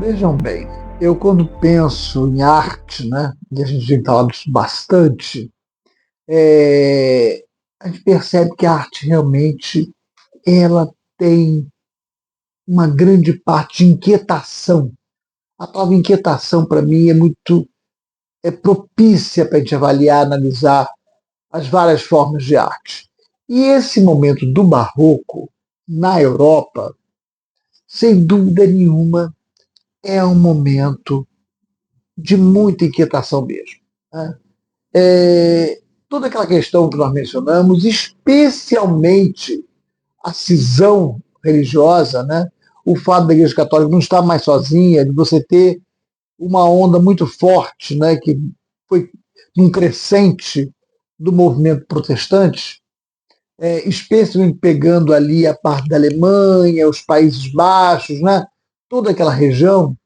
Vejam bem, eu quando penso em arte, né, e a gente tem falado isso bastante, a gente percebe que a arte realmente ela tem uma grande parte de inquietação. A palavra inquietação, para mim, é muito propícia para a gente avaliar, analisar as várias formas de arte. E esse momento do barroco na Europa, sem dúvida nenhuma, é um momento de muita inquietação mesmo, né? Toda aquela questão que nós mencionamos, especialmente a cisão religiosa, né? O fato da Igreja Católica não estar mais sozinha, de você ter uma onda muito forte, né? Que foi um crescente do movimento protestante, especialmente pegando ali a parte da Alemanha, os Países Baixos, né? Toda aquela região.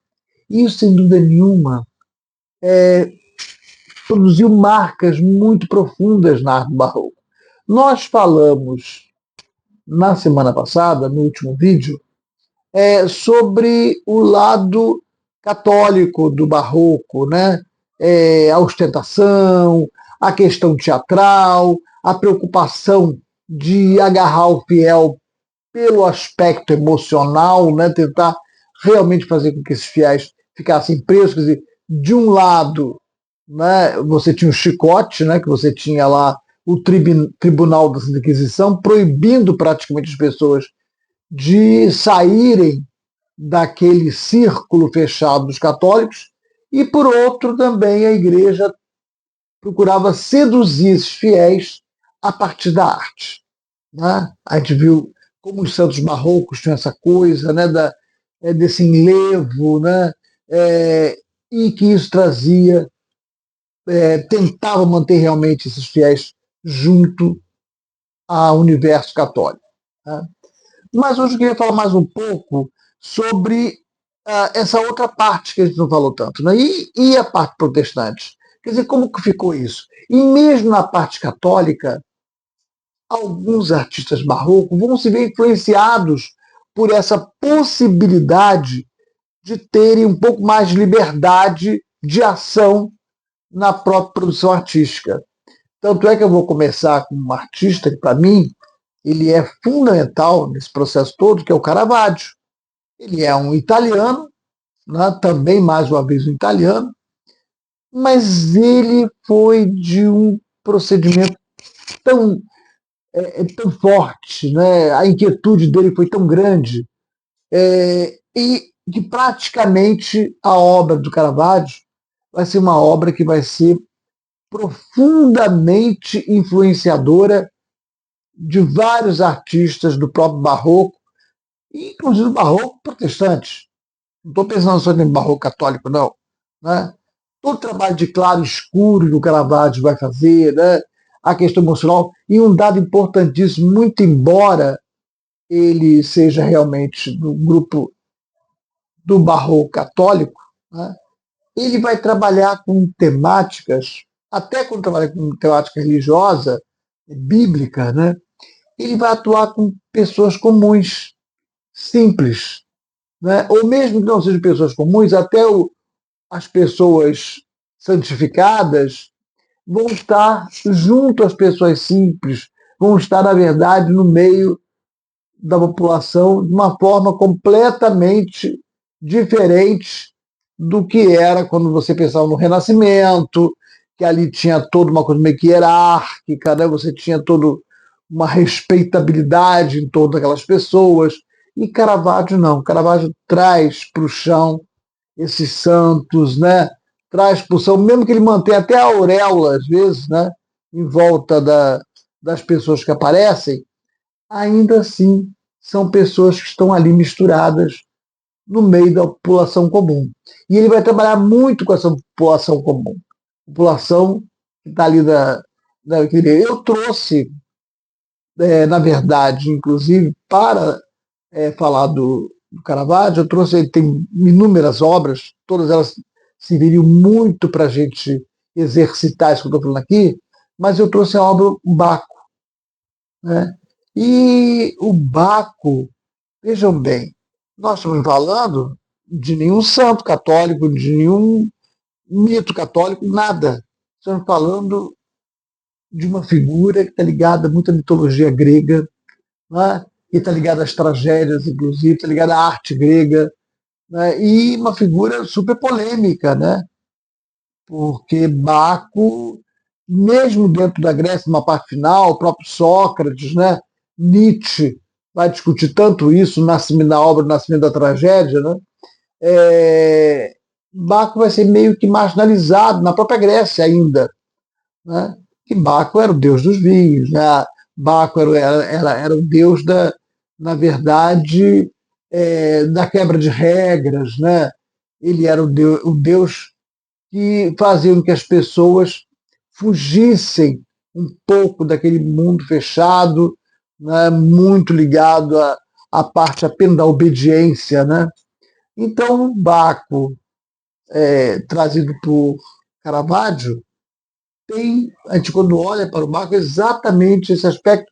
Isso, sem dúvida nenhuma, produziu marcas muito profundas na arte barroco. Nós falamos na semana passada, no último vídeo, sobre o lado católico do barroco, né? A ostentação, a questão teatral, a preocupação de agarrar o fiel pelo aspecto emocional, né? Tentar realmente fazer com que esses fiéis ficassem presos. Quer dizer, de um lado, né, você tinha o chicote, né, que você tinha lá o Tribunal da Santa Inquisição, proibindo praticamente as pessoas de saírem daquele círculo fechado dos católicos, e por outro também a igreja procurava seduzir esses fiéis a partir da arte, né? A gente viu como os santos barrocos tinham essa coisa, né, desse enlevo, né, e que isso trazia, tentava manter realmente esses fiéis junto ao universo católico, né? Mas hoje eu queria falar mais um pouco sobre essa outra parte que a gente não falou tanto, né? E a parte protestante. Quer dizer, como que ficou isso? E mesmo na parte católica, alguns artistas barrocos vão se ver influenciados por essa possibilidade de terem um pouco mais de liberdade de ação na própria produção artística. Tanto é que eu vou começar com um artista que, para mim, ele é fundamental nesse processo todo, que é o Caravaggio. Ele é um italiano, né, também mais uma vez um italiano, mas ele foi de um procedimento tão, tão forte, né? A inquietude dele foi tão grande, e que praticamente a obra do Caravaggio vai ser uma obra que vai ser profundamente influenciadora de vários artistas do próprio barroco, inclusive o barroco protestante. Não estou pensando só em barroco católico, não, né? Todo o trabalho de claro e escuro que o Caravaggio vai fazer, né? A questão emocional, e um dado importantíssimo, muito embora ele seja realmente do grupo do barroco católico, né? Ele vai trabalhar com temáticas, até quando trabalha com temática religiosa, bíblica, né? Ele vai atuar com pessoas comuns, simples, né? Ou mesmo que não sejam pessoas comuns, até as pessoas santificadas vão estar junto às pessoas simples, vão estar, na verdade, no meio da população de uma forma completamente diferente do que era quando você pensava no Renascimento, que ali tinha toda uma coisa meio que hierárquica, né? Você tinha toda uma respeitabilidade em torno daquelas pessoas. E Caravaggio não. Caravaggio traz para o chão esses santos, né? Traz para o chão, mesmo que ele mantenha até a auréola, às vezes, né? Em volta das pessoas que aparecem, ainda assim são pessoas que estão ali misturadas no meio da população comum. E ele vai trabalhar muito com essa população comum. População que está ali eu trouxe, na verdade, inclusive, para falar do Caravaggio, eu trouxe, ele tem inúmeras obras, todas elas serviriam muito para a gente exercitar isso que eu estou falando aqui, mas eu trouxe a obra Baco, né? E o Baco, vejam bem, nós estamos falando de nenhum santo católico, de nenhum mito católico, nada. Estamos falando de uma figura que está ligada muito à mitologia grega, né? Que está ligada às tragédias, inclusive, está ligada à arte grega, né? E uma figura super polêmica, né? Porque Baco, mesmo dentro da Grécia, numa parte final, o próprio Sócrates, né? Nietzsche vai discutir tanto isso na obra Nascimento da Tragédia, né? É, Baco vai ser meio que marginalizado na própria Grécia ainda, né? Que Baco era o deus dos vinhos, né? Baco era o deus na verdade, da quebra de regras, né? Ele era o deus que fazia com que as pessoas fugissem um pouco daquele mundo fechado, né? Muito ligado à parte apenas da obediência, né? Então, Baco, trazido por Caravaggio, a gente quando olha para o Baco, exatamente esse aspecto,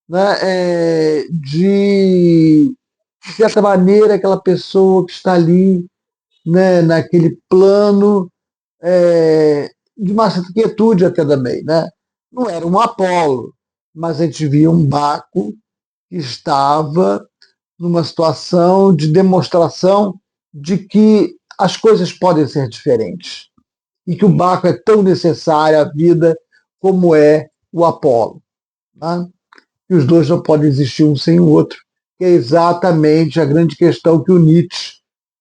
né, de certa maneira, aquela pessoa que está ali, né, naquele plano, de uma certa quietude até também. Né? Não era um Apolo, mas a gente via um Baco que estava numa situação de demonstração de que as coisas podem ser diferentes e que o Baco é tão necessário à vida como é o Apolo. Tá? E os dois não podem existir um sem o outro, que é exatamente a grande questão que o Nietzsche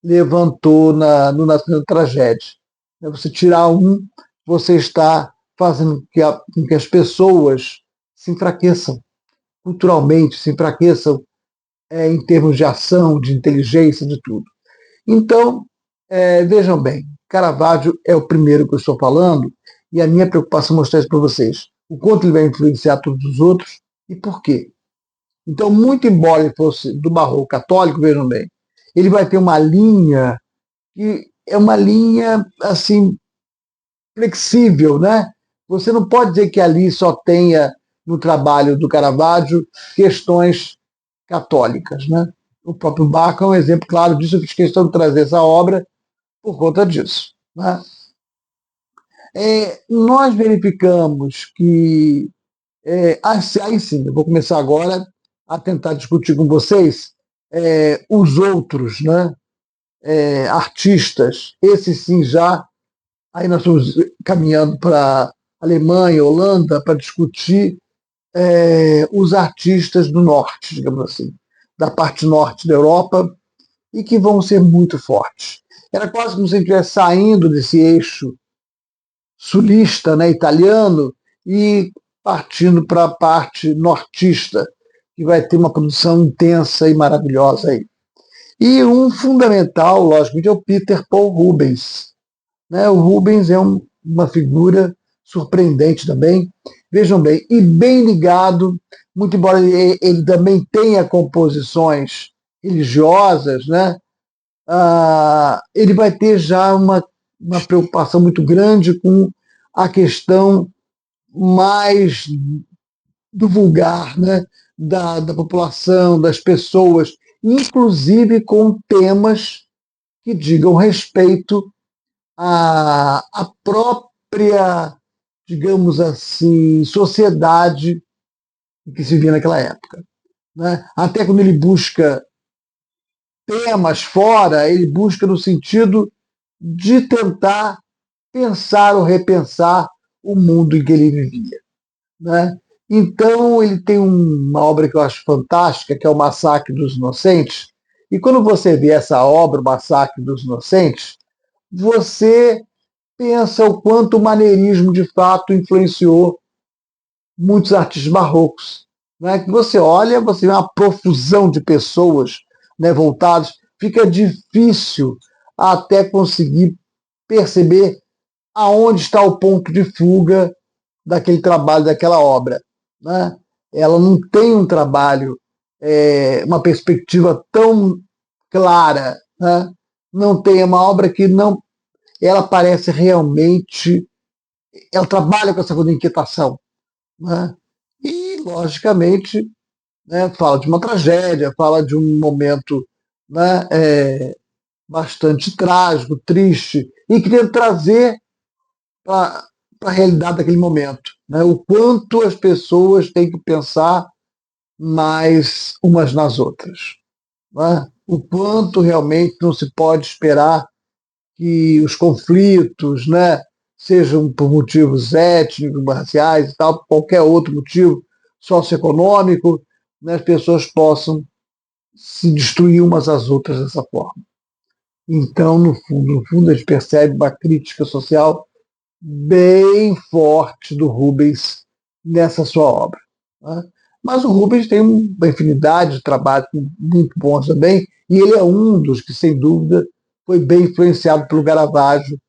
levantou no Nascimento da Tragédia. Você tirar um, você está fazendo com que as pessoas se enfraqueçam, culturalmente se enfraqueçam, em termos de ação, de inteligência, de tudo. Então, vejam bem, Caravaggio é o primeiro que eu estou falando, e a minha preocupação é mostrar isso para vocês. O quanto ele vai influenciar todos os outros e por quê. Então, muito embora ele fosse do barroco católico, vejam bem, ele vai ter uma linha que é uma linha assim flexível, né? Você não pode dizer que ali só tenha no trabalho do Caravaggio questões católicas, né? O próprio Bach é um exemplo claro disso. Eu fiz questão de trazer essa obra por conta disso. Né? Nós verificamos que, aí sim, eu vou começar agora a tentar discutir com vocês os outros, né, artistas, esses sim já, aí nós estamos caminhando para Alemanha, Holanda, para discutir os artistas do norte, digamos assim, da parte norte da Europa, e que vão ser muito fortes. Era quase como se a gente estivesse saindo desse eixo sulista, né, italiano, e partindo para a parte nortista, que vai ter uma produção intensa e maravilhosa aí. E um fundamental, logicamente, é o Peter Paul Rubens. Né? O Rubens é uma figura surpreendente também. Vejam bem, e bem ligado, muito embora ele também tenha composições religiosas, né? Ele vai ter já uma preocupação muito grande com a questão mais do vulgar, né? Da população, das pessoas, inclusive com temas que digam respeito à própria, digamos assim, sociedade que se via naquela época. Né? Até quando ele busca temas fora, ele busca no sentido de tentar pensar ou repensar o mundo em que ele vivia. Né? Então, ele tem uma obra que eu acho fantástica, que é o Massacre dos Inocentes. E quando você vê essa obra, o Massacre dos Inocentes, você pensa o quanto o maneirismo de fato influenciou muitos artistas barrocos. Né? Que você olha, você vê uma profusão de pessoas, né, voltadas, fica difícil até conseguir perceber aonde está o ponto de fuga daquele trabalho, daquela obra. Né? Ela não tem um trabalho, uma perspectiva tão clara. Né? Não tem uma obra que não. Ela parece realmente. Ela trabalha com essa coisa de inquietação. Né? E, logicamente, né, fala de uma tragédia, fala de um momento, né, bastante trágico, triste, e querendo trazer para a realidade daquele momento, né? O quanto as pessoas têm que pensar mais umas nas outras, né? O quanto realmente não se pode esperar que os conflitos, né, sejam por motivos étnicos, raciais e tal, qualquer outro motivo socioeconômico, né, as pessoas possam se destruir umas às outras dessa forma. Então, no fundo, a gente percebe uma crítica social bem forte do Rubens nessa sua obra, né? Mas o Rubens tem uma infinidade de trabalhos muito bons também, e ele é um dos que, sem dúvida, foi bem influenciado pelo Caravaggio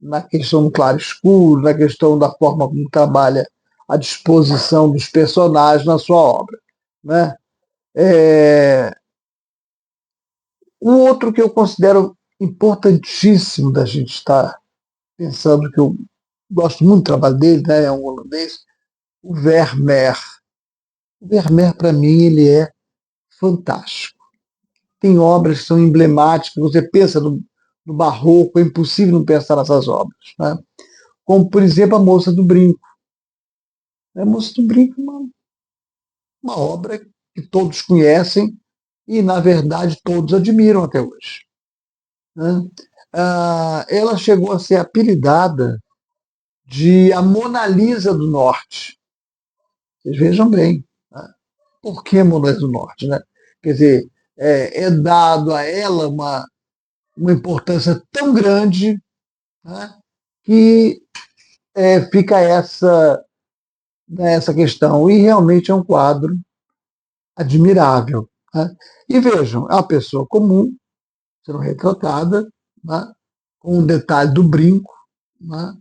na questão do claro-escuro, na questão da forma como trabalha a disposição dos personagens na sua obra, né? É... Um outro que eu considero importantíssimo da gente estar pensando, que eu gosto muito do trabalho dele, né? É um holandês, o Vermeer. O Vermeer, para mim, ele é fantástico. Tem obras que são emblemáticas, você pensa no barroco, é impossível não pensar nessas obras, né? Como, por exemplo, A Moça do Brinco. A Moça do Brinco é uma obra que todos conhecem e, na verdade, todos admiram até hoje, né? Ela chegou a ser apelidada de a Mona Lisa do Norte. Vocês vejam bem, né? Por que Mona Lisa do Norte? Né? Quer dizer, é dado a ela uma importância tão grande, né, que fica essa questão. E realmente é um quadro admirável, né? E vejam, é uma pessoa comum, sendo retratada, né, com o detalhe do brinco, né,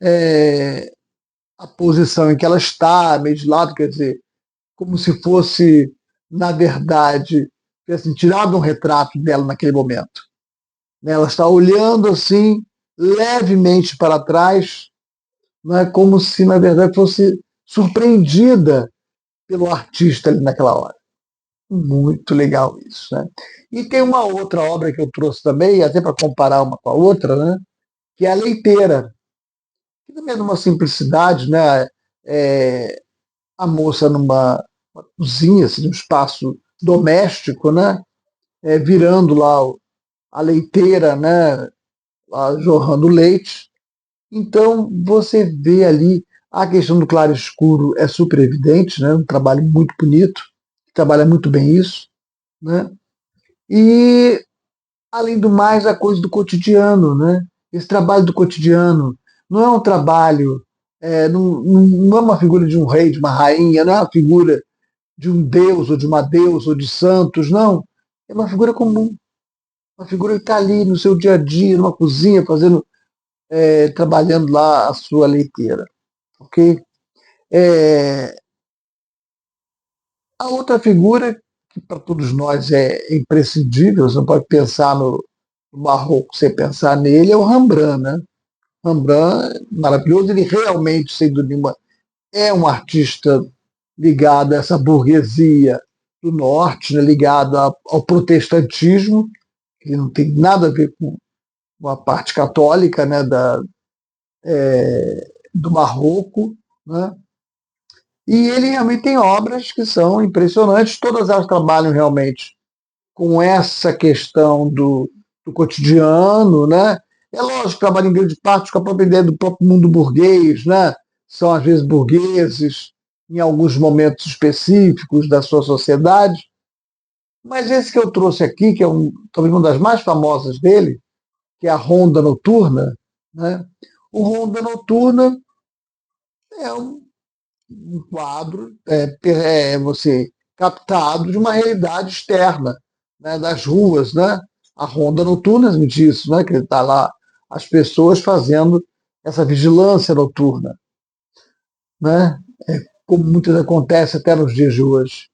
é, a posição em que ela está, meio de lado, quer dizer, como se fosse, na verdade, assim, tirado um retrato dela naquele momento, né? Ela está olhando assim, levemente para trás, né, como se, na verdade, fosse surpreendida pelo artista ali naquela hora. Muito legal isso, né? E tem uma outra obra que eu trouxe também, até para comparar uma com a outra, né? Que é A Leiteira, que também é numa simplicidade, né? É, a moça numa cozinha, assim, num espaço doméstico, né? Virando lá a leiteira, né? Lá jorrando leite. Então você vê ali a questão do claro escuro é super evidente, né? Um trabalho muito bonito, trabalha muito bem isso, né? E além do mais, a coisa do cotidiano, né? Esse trabalho do cotidiano não é um trabalho, não é uma figura de um rei, de uma rainha, não é uma figura de um deus ou de uma deusa ou de santos, não. É uma figura comum, uma figura que está ali no seu dia a dia, numa cozinha, trabalhando lá a sua leiteira, ok? É, a outra figura que para todos nós é imprescindível, você não pode pensar no barroco sem pensar nele, é o Rembrandt, né? Rembrandt, maravilhoso, ele realmente, sem dúvida nenhuma, é um artista ligado a essa burguesia do norte, né, ligado ao protestantismo, que não tem nada a ver com a parte católica, né, do barroco, né? E ele realmente tem obras que são impressionantes, todas elas trabalham realmente com essa questão do cotidiano, né? É lógico que trabalha em grande parte com a própria ideia do próprio mundo burguês, né? São às vezes burgueses em alguns momentos específicos da sua sociedade, mas esse que eu trouxe aqui, que é talvez uma das mais famosas dele, que é a Ronda Noturna, né? O Ronda Noturna é um quadro você captado de uma realidade externa, né, das ruas, né? A Ronda Noturna me diz isso, né? Que está lá as pessoas fazendo essa vigilância noturna, né? Como muitas acontece até nos dias de hoje.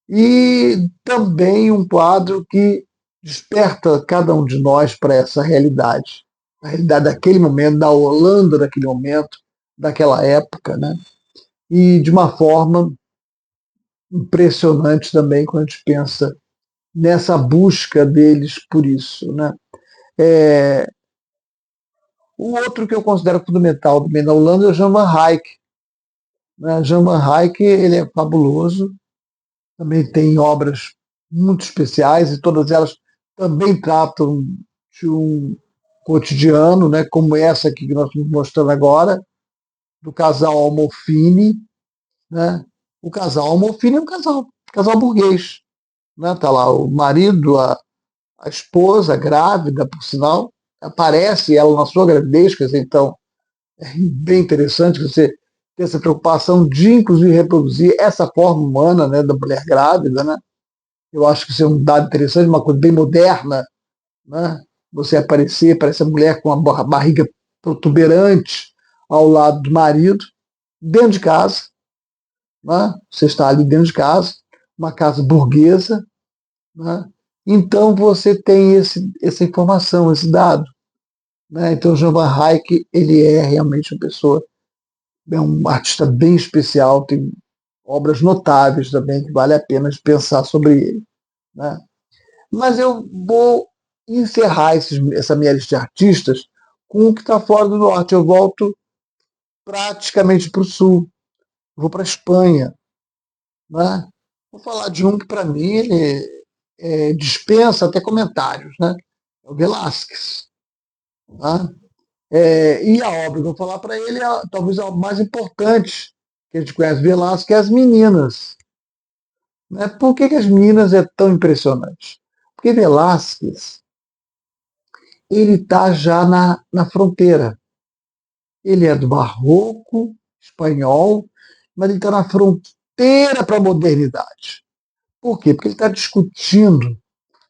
E também um quadro que desperta cada um de nós para essa realidade, a realidade daquele momento, da Holanda daquele momento, daquela época, né? E de uma forma impressionante também quando a gente pensa nessa busca deles por isso, né? É, o outro que eu considero fundamental também na Holanda é o Jan van Eyck, né? Jan van Eyck, ele é fabuloso, também tem obras muito especiais e todas elas também tratam de um cotidiano, né, como essa aqui que nós estamos mostrando agora, do casal Arnolfini, né? O casal Arnolfini é um casal burguês, né? Tá lá o marido, a esposa grávida, por sinal, aparece ela na sua gravidez, quer dizer, então é bem interessante você ter essa preocupação de, inclusive, reproduzir essa forma humana, né, da mulher grávida, né? Eu acho que isso é um dado interessante, uma coisa bem moderna, né? Você aparecer para essa mulher com a barriga protuberante ao lado do marido, dentro de casa, né? Você está ali dentro de casa, uma casa burguesa, né? Então você tem essa informação, esse dado, né? Então João Van Eyck, ele é realmente uma pessoa, é um artista bem especial, tem obras notáveis também que vale a pena pensar sobre ele, né? Mas eu vou encerrar essa minha lista de artistas com o que está fora do norte. Eu volto praticamente para o sul, vou para a Espanha, né? Vou falar de um que para mim ele dispensa até comentários, né? É o Velázquez, né? E a obra que eu vou falar para ele é talvez a mais importante que a gente conhece Velázquez, que é As Meninas. Né? Por que as Meninas é tão impressionante? Porque Velázquez ele está já na fronteira. Ele é do barroco espanhol, mas ele está na fronteira para a modernidade. Por quê? Porque ele está discutindo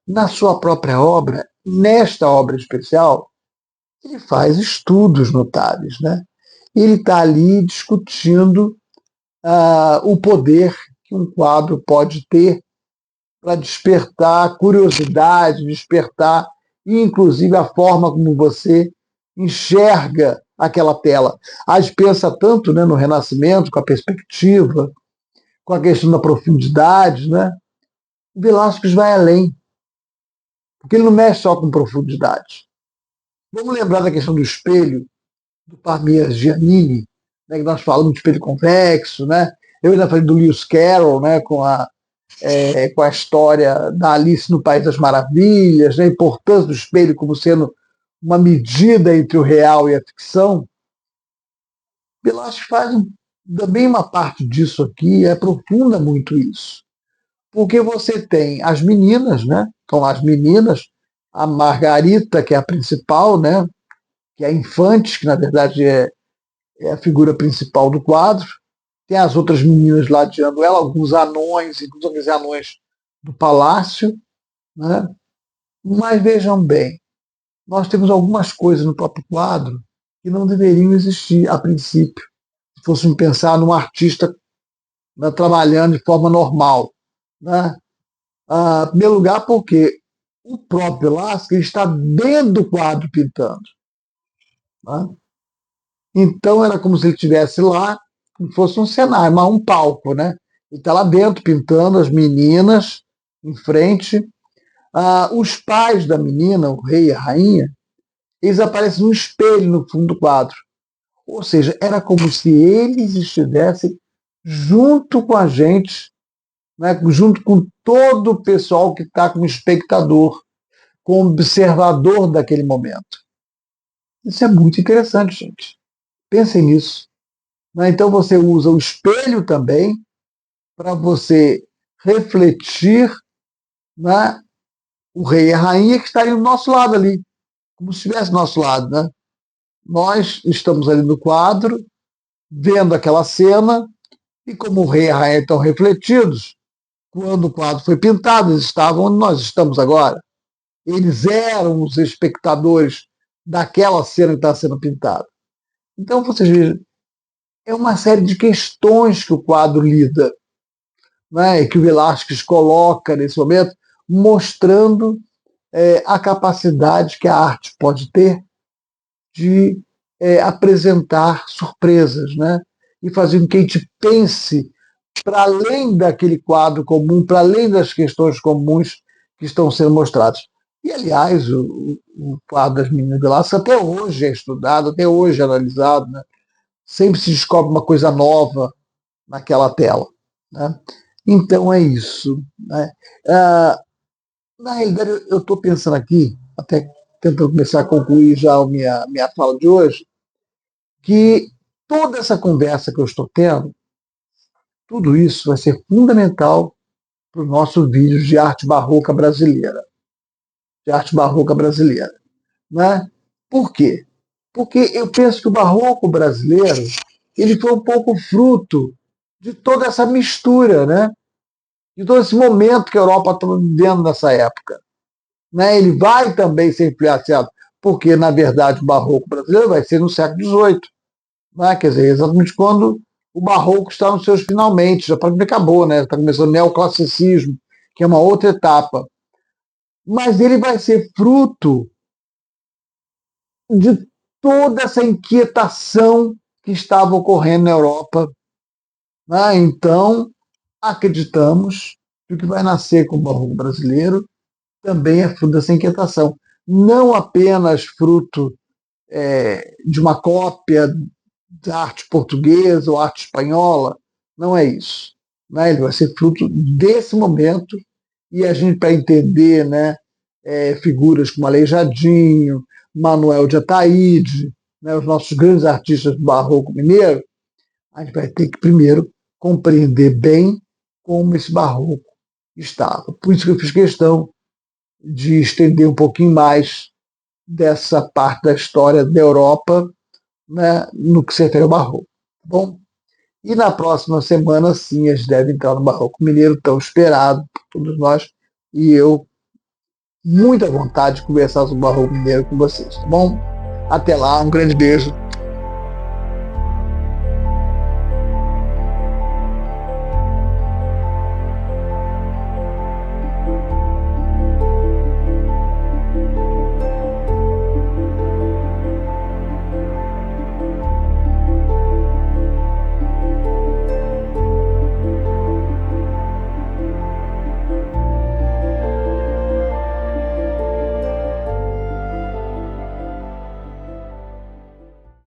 na sua própria obra, nesta obra especial, ele faz estudos notáveis, né? Ele está ali discutindo o poder que um quadro pode ter para despertar curiosidade, despertar, inclusive, a forma como você enxerga aquela tela. A gente pensa tanto, né, no Renascimento, com a perspectiva, com a questão da profundidade, né? O Velázquez vai além, porque ele não mexe só com profundidade. Vamos lembrar da questão do espelho, do Parmigianini, né, que nós falamos de espelho convexo, né? Eu ainda falei do Lewis Carroll, né, com a história da Alice no País das Maravilhas, né, a importância do espelho como sendo uma medida entre o real e a ficção. Velázquez faz também uma parte disso aqui, aprofunda muito isso. Porque você tem as meninas, né? Então, as meninas, a Margarita, que é a principal, né? Que é a Infante, que na verdade é a figura principal do quadro. Tem as outras meninas ladeando ela, alguns anões, inclusive aqueles anões do palácio, né? Mas vejam bem, nós temos algumas coisas no próprio quadro que não deveriam existir a princípio, se fôssemos pensar num artista, né, trabalhando de forma normal. Né? Em primeiro lugar, porque o próprio Velázquez está dentro do quadro pintando. Né? Então era como se ele estivesse lá, como fosse um cenário, mas um palco. Né? Ele está lá dentro pintando as meninas em frente. Os pais da menina, o rei e a rainha, eles aparecem no espelho no fundo do quadro. Ou seja, era como se eles estivessem junto com a gente, né, junto com todo o pessoal que está como espectador, como observador daquele momento. Isso é muito interessante, gente. Pensem nisso. Né? Então você usa o espelho também para você refletir, né, o rei e a rainha que estariam do nosso lado ali, como se estivesse do nosso lado. Né? Nós estamos ali no quadro, vendo aquela cena, e como o rei e a rainha estão refletidos, quando o quadro foi pintado, eles estavam onde nós estamos agora. Eles eram os espectadores daquela cena que está sendo pintada. Então, vocês vejam, é uma série de questões que o quadro lida, né, e que o Velázquez coloca nesse momento, mostrando a capacidade que a arte pode ter de apresentar surpresas, né, e fazer com que a gente pense para além daquele quadro comum, para além das questões comuns que estão sendo mostrados. E, aliás, o quadro das Meninas Galácticas até hoje é estudado, até hoje é analisado, né? Sempre se descobre uma coisa nova naquela tela. Né? Então é isso. Né? Na realidade, eu estou pensando aqui, até tentando começar a concluir já a minha fala de hoje, que toda essa conversa que eu estou tendo, tudo isso vai ser fundamental para o nosso vídeo de arte barroca brasileira. De arte barroca brasileira. Né? Por quê? Porque eu penso que o barroco brasileiro ele foi um pouco fruto de toda essa mistura, né? De todo esse momento que a Europa estava vivendo nessa época. Né? Ele vai também ser influenciado, porque, na verdade, o barroco brasileiro vai ser no século XVIII. Né? Quer dizer, exatamente quando o barroco está nos seus finalmente, já praticamente acabou, né? Está começando o neoclassicismo, que é uma outra etapa. Mas ele vai ser fruto de toda essa inquietação que estava ocorrendo na Europa. Né? Então, acreditamos que o que vai nascer com o barroco brasileiro também é fruto dessa inquietação. Não apenas fruto de uma cópia da arte portuguesa ou arte espanhola, não é isso. Né? Ele vai ser fruto desse momento e a gente, para entender, né, figuras como Aleijadinho, Manuel de Ataíde, né, os nossos grandes artistas do barroco mineiro, a gente vai ter que primeiro compreender bem como esse barroco estava. Por isso que eu fiz questão de estender um pouquinho mais dessa parte da história da Europa, né, no que se refere ao barroco. Tá bom? E na próxima semana, sim, a gente deve entrar no barroco mineiro, tão esperado por todos nós, e eu, muita vontade de conversar sobre o barroco mineiro com vocês, tá bom? Até lá, um grande beijo